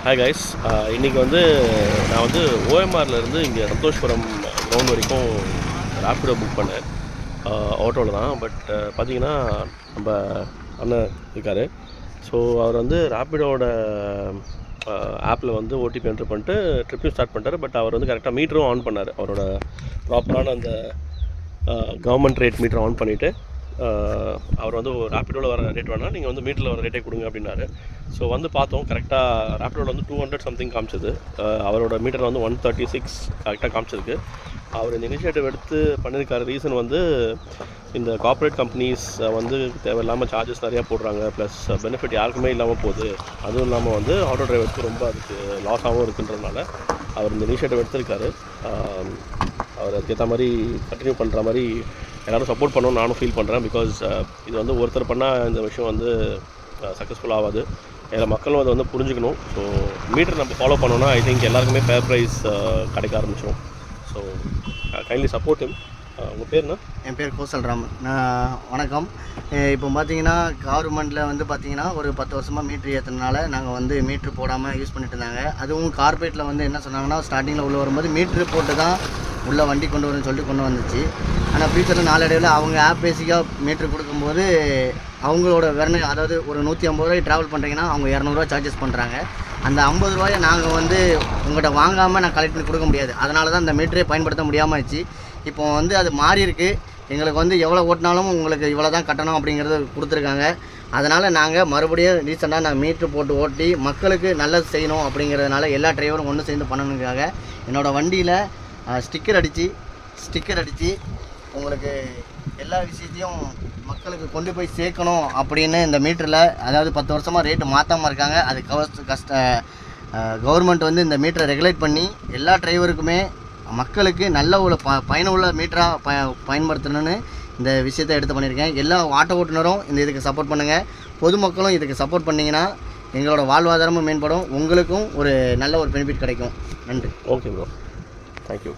Hi guys, இன்றைக்கி நான் ஓஎம்ஆர்லேருந்து இங்கே சந்தோஷ்புரம் கிரவுண்ட் வரைக்கும் ரேப்பிடோ புக் பண்ணேன். ஆட்டோவில் தான். பட் பார்த்தீங்கன்னா நம்ம அண்ணன் இருக்கார். ஸோ அவர் ரேப்பிடோட ஆப்பில் ஓடிபி என்ட்ரு பண்ணிட்டு ட்ரிப்பையும் ஸ்டார்ட் பண்ணிட்டார். பட் அவர் கரெக்டாக மீட்டரும் ஆன் பண்ணார். அவரோட ப்ராப்பரான அந்த கவர்மெண்ட் ரேட் மீட்டரை ஆன் பண்ணிவிட்டு அவர் ரேப்பிடோவில் வர ரேட் வேணால் நீங்கள் மீட்டரில் வர ரேட்டே கொடுங்க அப்படின்னாரு. ஸோ பார்த்தோம், கரெக்டாக ரேப்பிடோவில் 200 சம்திங் காமிச்சது. அவரோட மீட்டர் 136 கரெக்டாக காமிச்சதுக்கு. அவர் இந்த இனிஷியேட்டிவ் எடுத்து பண்ணியிருக்காரு. ரீசன் இந்த கார்ப்பரேட் கம்பெனிஸ் தேவையில்லாமல் சார்ஜஸ் நிறையா போடுறாங்க, ப்ளஸ் பெனிஃபிட் யாருக்குமே இல்லாமல் போகுது. அதுவும் இல்லாமல் ஆட்டோ டிரைவர்ஸ்க்கு ரொம்ப அதுக்கு லாஸாகவும் இருக்குன்றதுனால அவர் இந்த இனிஷியேட்டிவ் எடுத்திருக்காரு. அவர் அதுக்கேற்ற மாதிரி கண்டினியூ பண்ணுற மாதிரி எல்லோரும் சப்போர்ட் பண்ணணும்னு நானும் ஃபீல் பண்ணுறேன். பிகாஸ் இது ஒருத்தர் பண்ணால் இந்த விஷயம் சக்ஸஸ்ஃபுல் ஆகாது. இதில் மக்களும் புரிஞ்சுக்கணும். ஸோ மீட்டர் நம்ம ஃபாலோ பண்ணோன்னா ஐ திங்க் எல்லாருக்குமே ஃபேர் ப்ரைஸ் கிடைக்க ஆரம்பிச்சிடும். So kindly support him. உங்கள் பேர்னா? என் பேர் கோசல்ராமன். வணக்கம். இப்போ பார்த்தீங்கன்னா கவர்மெண்ட்டில் பார்த்தீங்கன்னா ஒரு 10 வருஷமாக மீட்ரு ஏற்றுனால நாங்கள் மீட்ரு போடாமல் யூஸ் பண்ணிட்டு இருந்தாங்க. அதுவும் கார்பரேட்டில் என்ன சொன்னாங்கன்னா, ஸ்டார்டிங்கில் உள்ளே வரும்போது மீட்ரு போட்டு தான் உள்ளே வண்டி கொண்டு வரும்னு சொல்லிட்டு கொண்டு வந்துச்சு. ஆனால் ஃபியூச்சரில் நாளடைவில் அவங்க ஆப் பேசிக்காக மீட்ரு கொடுக்கும்போது அவங்களோட அதாவது ஒரு 150 ரூபாய் ட்ராவல் பண்ணுறீங்கன்னா அவங்க 200 ரூபா சார்ஜஸ் பண்ணுறாங்க. அந்த 50 ரூபாயை நாங்கள் உங்கள்கிட்ட வாங்காமல் நான் கலெக்ட் பண்ணி கொடுக்க முடியாது. அதனால தான் அந்த மீட்டரே பயன்படுத்த முடியாமல் ஆச்சு. இப்போ அது மாறி இருக்குது. எங்களுக்கு எவ்வளோ ஓட்டினாலும் உங்களுக்கு இவ்வளோ தான் கட்டணும் அப்படிங்கிறத கொடுத்துருக்காங்க. அதனால் நாங்கள் மறுபடியும் ரீசெண்டாக நாங்கள் மீட்ரு போட்டு ஓட்டி மக்களுக்கு நல்லது செய்யணும் அப்படிங்கிறதுனால எல்லா டிரைவரும் ஒன்று சேர்ந்து பண்ணணுங்காக என்னோடய வண்டியில் ஸ்டிக்கர் அடித்து உங்களுக்கு எல்லா விஷயத்தையும் மக்களுக்கு கொண்டு போய் சேர்க்கணும் அப்படின்னு இந்த மீட்டரில், அதாவது 10 வருஷமாக ரேட்டு மாற்றாமல் இருக்காங்க. அது கவர்மெண்ட் இந்த மீட்டரை ரெகுலேட் பண்ணி எல்லா டிரைவருக்குமே மக்களுக்கு நல்ல ஒரு பயனுள்ள மீட்டராக பயன்படுத்தணும்னு இந்த விஷயத்தை எடுத்து பண்ணியிருக்கேன். எல்லா ஆட்டோ ஓட்டுநரும் இதுக்கு சப்போர்ட் பண்ணுங்கள். பொதுமக்களும் இதுக்கு சப்போர்ட் பண்ணிங்கன்னா எங்களோட வாழ்வாதாரமும் மேம்படும். உங்களுக்கும் ஒரு நல்ல ஒரு பெனிஃபிட் கிடைக்கும். நன்றி. Okay bro, thank you.